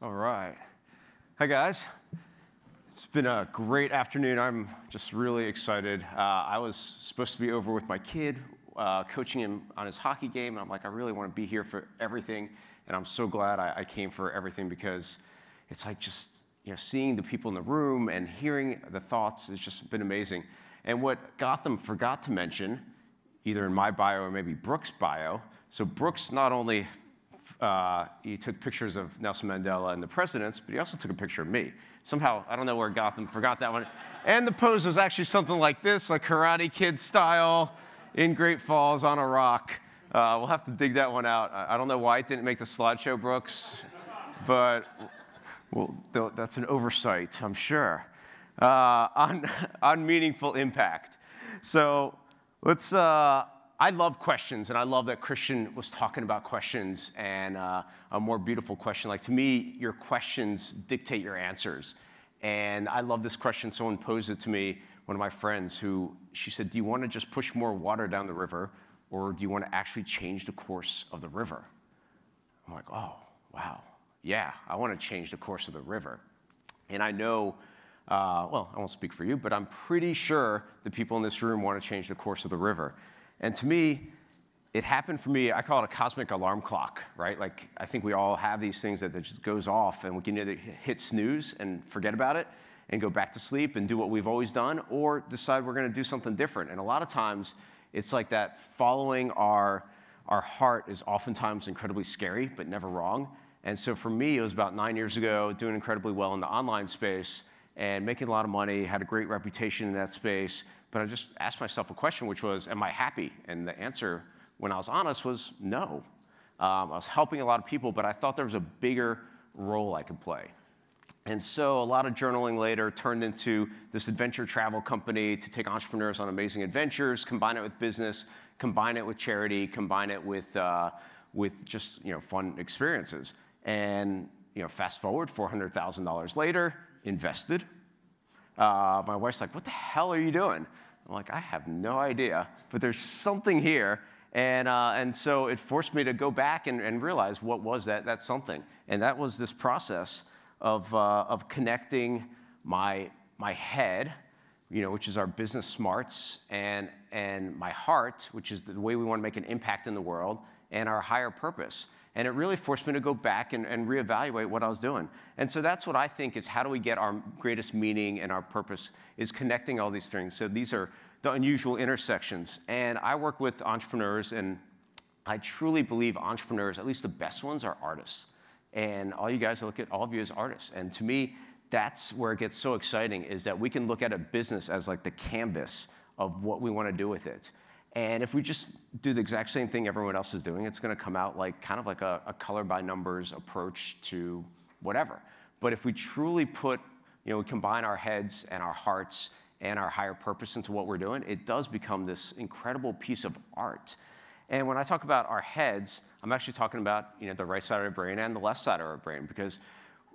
All right. Hi, guys. It's been a great afternoon. I'm just really excited. I was supposed to be over with my kid, coaching him on his hockey game, and I'm like, I really want to be here for everything, and I'm so glad I came for everything because it's like just seeing the people in the room and hearing the thoughts has just been amazing. And what Gotham forgot to mention, either in my bio or maybe Brooks' bio, so Brooks not only he took pictures of Nelson Mandela and the presidents, but he also took a picture of me. Somehow, I don't know where Gotham forgot that one. And the pose was actually something like this, like Karate Kid style, in Great Falls on a rock. We'll have to dig that one out. I don't know why it didn't make the slideshow, Brooks, but well, that's an oversight, I'm sure, on meaningful impact. So let's. I love questions, and I love that Christian was talking about questions and a more beautiful question. Like, to me, your questions dictate your answers. And I love this question. Someone posed it to me, one of my friends, she said, do you want to just push more water down the river, or do you want to actually change the course of the river? I'm like, oh, wow. Yeah, I want to change the course of the river. And I know, well, I won't speak for you, but I'm pretty sure the people in this room want to change the course of the river. And to me, it happened for me, I call it a cosmic alarm clock, right? Like, I think we all have these things that just goes off, and we can either hit snooze and forget about it and go back to sleep and do what we've always done, or decide we're going to do something different. And a lot of times, it's like that following our heart is oftentimes incredibly scary, but never wrong. And so for me, it was about 9 years ago, doing incredibly well in the online space and making a lot of money, had a great reputation in that space. But I just asked myself a question, which was, am I happy? And the answer, when I was honest, was no. I was helping a lot of people, but I thought there was a bigger role I could play. And so a lot of journaling later turned into this adventure travel company to take entrepreneurs on amazing adventures, combine it with business, combine it with charity, combine it with just fun experiences. And fast forward, $400,000 later, invested. My wife's like, what the hell are you doing? I'm like, I have no idea, but there's something here. And so it forced me to go back and realize what was that something. And that was this process of connecting my head, which is our business smarts, and my heart, which is the way we want to make an impact in the world, and our higher purpose. And it really forced me to go back and reevaluate what I was doing. And so that's what I think is, how do we get our greatest meaning and our purpose, is connecting all these things. So these are the unusual intersections. And I work with entrepreneurs, and I truly believe entrepreneurs, at least the best ones, are artists. And all you guys, I look at all of you as artists. And to me, that's where it gets so exciting, is that we can look at a business as like the canvas of what we want to do with it. And if we just do the exact same thing everyone else is doing, it's going to come out like kind of like a color by numbers approach to whatever. But if we truly we combine our heads and our hearts and our higher purpose into what we're doing, it does become this incredible piece of art. And when I talk about our heads, I'm actually talking about the right side of our brain and the left side of our brain, because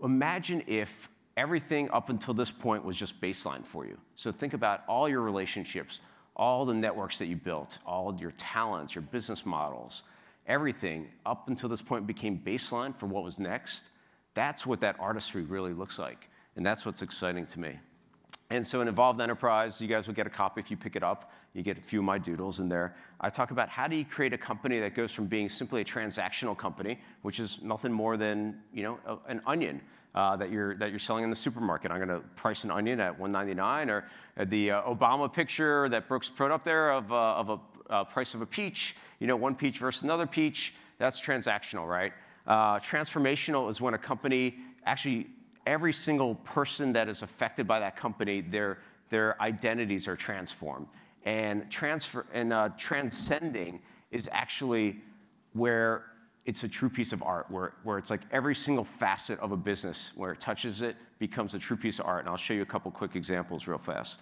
imagine if everything up until this point was just baseline for you. So think about all your relationships, all the networks that you built, all your talents, your business models, everything up until this point became baseline for what was next. That's what that artistry really looks like. And that's what's exciting to me. And so in Evolved Enterprise, you guys will get a copy if you pick it up. You get a few of my doodles in there. I talk about how do you create a company that goes from being simply a transactional company, which is nothing more than an onion that you're selling in the supermarket. I'm going to price an onion at $1.99, or the Obama picture that Brooks put up there of a price of a peach. One peach versus another peach. That's transactional, right? Transformational is when a company actually, every single person that is affected by that company, their identities are transformed. And transcending is actually where it's a true piece of art, where it's like every single facet of a business, where it touches it, becomes a true piece of art. And I'll show you a couple quick examples real fast.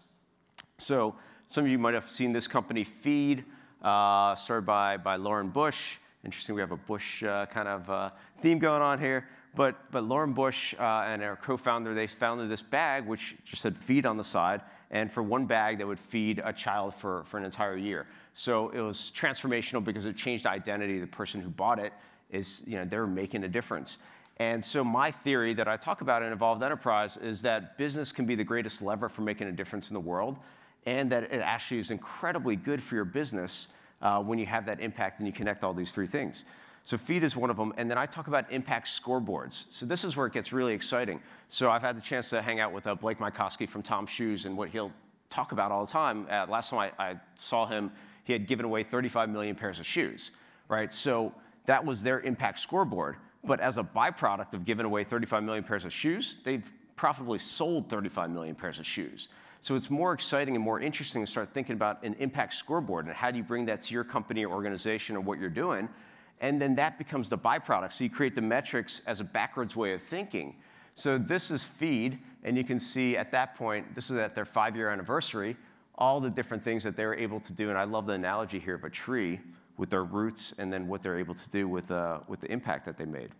So some of you might have seen this company, Feed, started by Lauren Bush. Interesting, we have a Bush kind of theme going on here. But Lauren Bush and our co-founder, they founded this bag which just said feed on the side. And for one bag, they would feed a child for an entire year. So it was transformational because it changed the identity of the person who bought it. They were making a difference. And so my theory that I talk about in Evolved Enterprise is that business can be the greatest lever for making a difference in the world, and that it actually is incredibly good for your business when you have that impact and you connect all these three things. So feed is one of them, and then I talk about impact scoreboards. So this is where it gets really exciting. So I've had the chance to hang out with Blake Mycoskie from Tom's Shoes, and what he'll talk about all the time. Last time I saw him, he had given away 35 million pairs of shoes, right? So that was their impact scoreboard. But as a byproduct of giving away 35 million pairs of shoes, they've profitably sold 35 million pairs of shoes. So it's more exciting and more interesting to start thinking about an impact scoreboard and how do you bring that to your company or organization or what you're doing. And then that becomes the byproduct. So you create the metrics as a backwards way of thinking. So this is feed, and you can see at that point, this is at their 5-year anniversary, all the different things that they were able to do. And I love the analogy here of a tree with their roots and then what they're able to do with the impact that they made.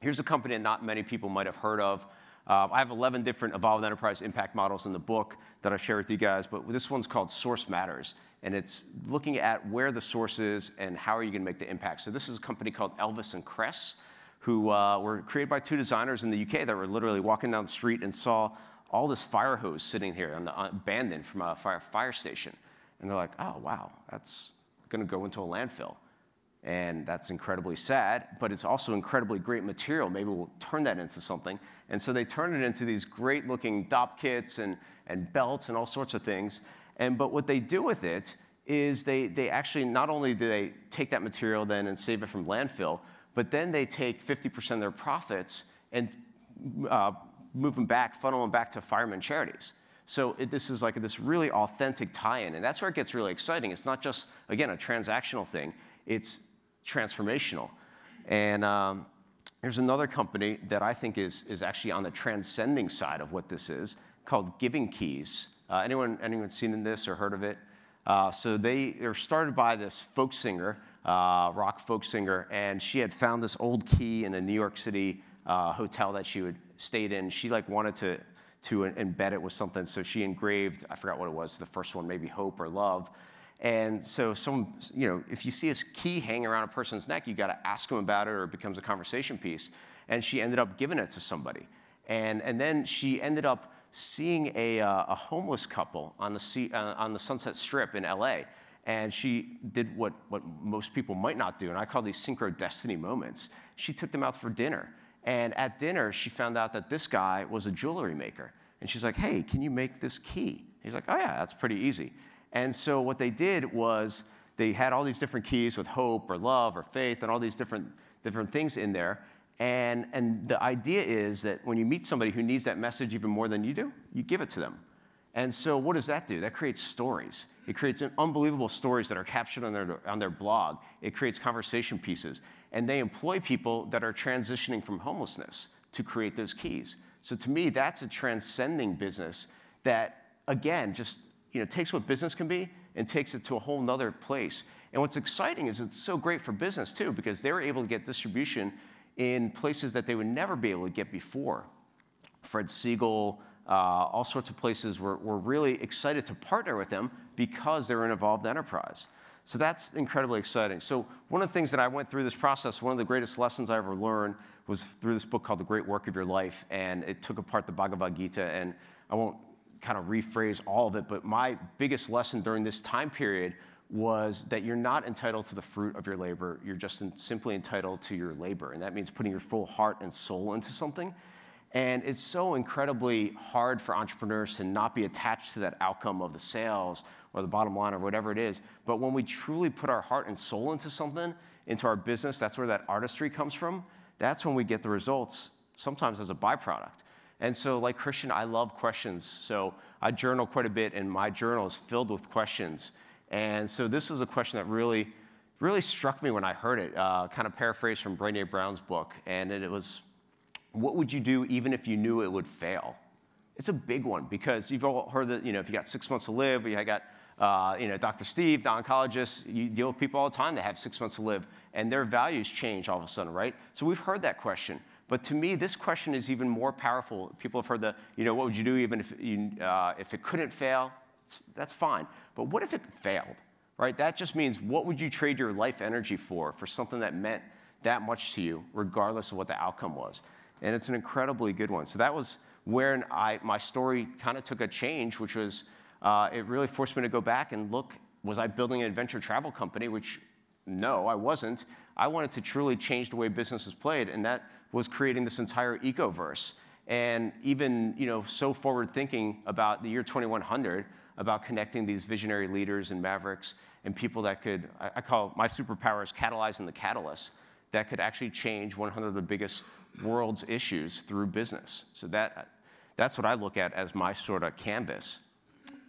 Here's a company that not many people might have heard of. I have 11 different Evolved Enterprise impact models in the book that I share with you guys, but this one's called Source Matters, and it's looking at where the source is and how are you going to make the impact. So this is a company called Elvis and Cress, who were created by 2 designers in the UK that were literally walking down the street and saw all this fire hose sitting here abandoned from a fire station. And they're like, oh, wow, that's going to go into a landfill. And that's incredibly sad, but it's also incredibly great material. Maybe we'll turn that into something. And so they turn it into these great-looking DOP kits and belts and all sorts of things. But what they do with it is they actually, not only do they take that material then and save it from landfill, but then they take 50% of their profits and move them back, funnel them back to firemen charities. So this is like this really authentic tie-in, and that's where it gets really exciting. It's not just, again, a transactional thing. It's transformational. And there's another company that I think is actually on the transcending side of what this is, called Giving Keys. Anyone seen this or heard of it? So they were started by this folk singer, rock folk singer, and she had found this old key in a New York City hotel that she had stayed in. She wanted to embed it with something, so she engraved, I forgot what it was, the first one, maybe hope or love. And so if you see a key hanging around a person's neck, you got to ask them about it or it becomes a conversation piece. And she ended up giving it to somebody. And then she ended up seeing a homeless couple on the Sunset Strip in LA. And she did what most people might not do, and I call these synchro destiny moments. She took them out for dinner. And at dinner, she found out that this guy was a jewelry maker. And she's like, hey, can you make this key? He's like, oh yeah, that's pretty easy. And so what they did was they had all these different keys with hope or love or faith and all these different things in there. And the idea is that when you meet somebody who needs that message even more than you do, you give it to them. And so what does that do? That creates stories. It creates unbelievable stories that are captured on their blog. It creates conversation pieces. And they employ people that are transitioning from homelessness to create those keys. So to me, that's a transcending business that, again, just takes what business can be and takes it to a whole nother place. And what's exciting is it's so great for business, too, because they were able to get distribution in places that they would never be able to get before. Fred Siegel, all sorts of places were really excited to partner with them because they're an Evolved Enterprise. So that's incredibly exciting. So one of the things that I went through this process, one of the greatest lessons I ever learned was through this book called The Great Work of Your Life, and it took apart the Bhagavad Gita, and I won't kind of rephrase all of it, but my biggest lesson during this time period was that you're not entitled to the fruit of your labor, you're just simply entitled to your labor, and that means putting your full heart and soul into something. And it's so incredibly hard for entrepreneurs to not be attached to that outcome of the sales or the bottom line or whatever it is. But when we truly put our heart and soul into something, into our business, that's where that artistry comes from. That's when we get the results, sometimes as a byproduct. And so like Christian, I love questions. So I journal quite a bit, and my journal is filled with questions. And so this was a question that really struck me when I heard it, kind of paraphrased from Brené Brown's book. And it was, what would you do even if you knew it would fail? It's a big one because you've all heard that, if you got 6 months to live, or you got, Dr. Steve, the oncologist, you deal with people all the time that have 6 months to live, and their values change all of a sudden, right? So we've heard that question. But to me, this question is even more powerful. People have heard what would you do even if it couldn't fail? That's fine. But what if it failed, right? That just means what would you trade your life energy for something that meant that much to you, regardless of what the outcome was. And it's an incredibly good one. So that was where my story kind of took a change, which was, it really forced me to go back and look, was I building an adventure travel company? Which, no, I wasn't. I wanted to truly change the way business is played, and that was creating this entire ecoverse. And even, so forward thinking about the year 2100, about connecting these visionary leaders and mavericks and people that could, I call my superpowers catalyzing the catalyst, that could actually change 100 of the biggest world's issues through business. So that's what I look at as my sort of canvas.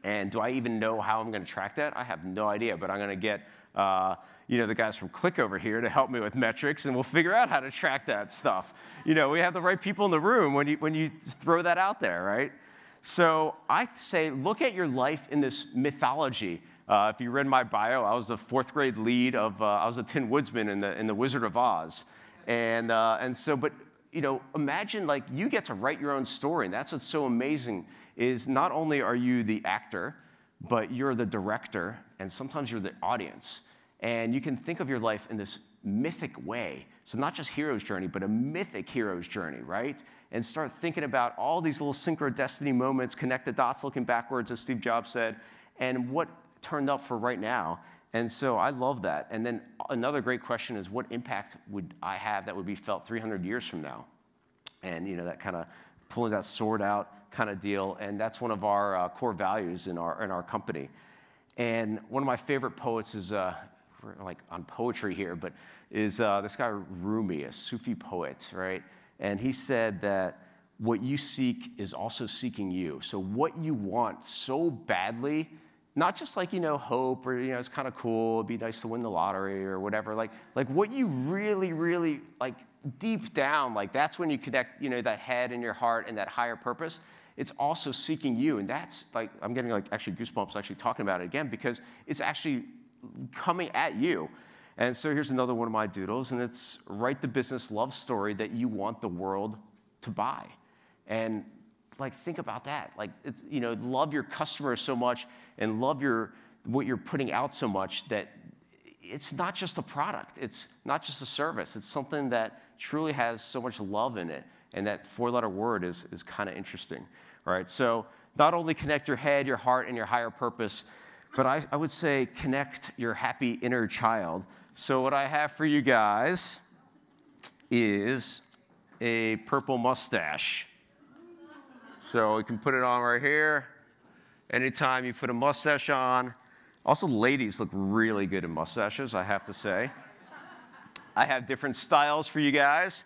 And do I even know how I'm going to track that? I have no idea, but I'm going to get the guys from Click over here to help me with metrics, and we'll figure out how to track that stuff. We have the right people in the room when you throw that out there, right? So I say, look at your life in this mythology. If you read my bio, I was the 4th grade lead of, I was the Tin Woodsman in the Wizard of Oz. But imagine like you get to write your own story, and that's what's so amazing is not only are you the actor, but you're the director, and sometimes you're the audience. And you can think of your life in this mythic way. So not just hero's journey, but a mythic hero's journey, right? And start thinking about all these little synchro destiny moments, connect the dots looking backwards, as Steve Jobs said, and what turned up for right now. And so I love that. And then another great question is, what impact would I have that would be felt 300 years from now? And that kind of pulling that sword out kind of deal. And that's one of our core values in our company. And one of my favorite poets is, we're like on poetry here, but is this guy Rumi, a Sufi poet, right? And he said that what you seek is also seeking you. So what you want so badly, not just like, hope or, it's kind of cool, it'd be nice to win the lottery or whatever. Like what you really, really, like deep down, like that's when you connect, that head and your heart and that higher purpose. It's also seeking you. And that's like, I'm getting like actually goosebumps actually talking about it again, because it's actually coming at you. And so here's another one of my doodles, and it's write the business love story that you want the world to buy. And like, think about that. Like, it's, love your customers so much and love what you're putting out so much that it's not just a product. It's not just a service. It's something that truly has so much love in it. And that 4-letter word is kind of interesting. All right. So not only connect your head, your heart, and your higher purpose, but I would say connect your happy inner child. So what I have for you guys is a purple mustache. So we can put it on right here. Anytime you put a mustache on. Also, ladies look really good in mustaches, I have to say. I have different styles for you guys.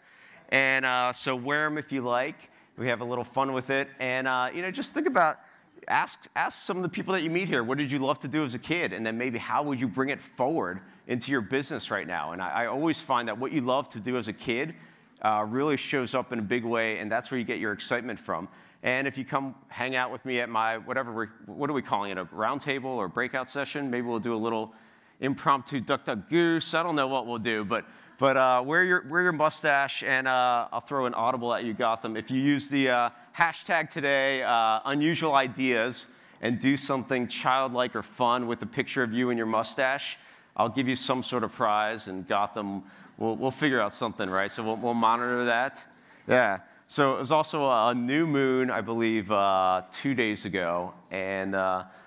And so wear them if you like. We have a little fun with it. And, just think about, ask some of the people that you meet here, what did you love to do as a kid? And then maybe how would you bring it forward into your business right now? And I always find that what you love to do as a kid really shows up in a big way, and that's where you get your excitement from. And if you come hang out with me at my, what are we calling it, a round table or breakout session? Maybe we'll do a little impromptu duck, duck, goose. I don't know what we'll do, but wear your mustache, and I'll throw an audible at you, Gotham. If you use the hashtag today, unusual ideas, and do something childlike or fun with a picture of you and your mustache, I'll give you some sort of prize, and Gotham, we'll figure out something, right? So we'll monitor that. Yeah. So it was also a new moon, I believe, 2 days ago, and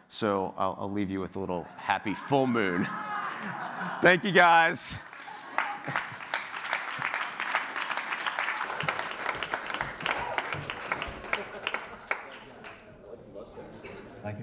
so I'll leave you with a little happy full moon. Thank you, guys. Like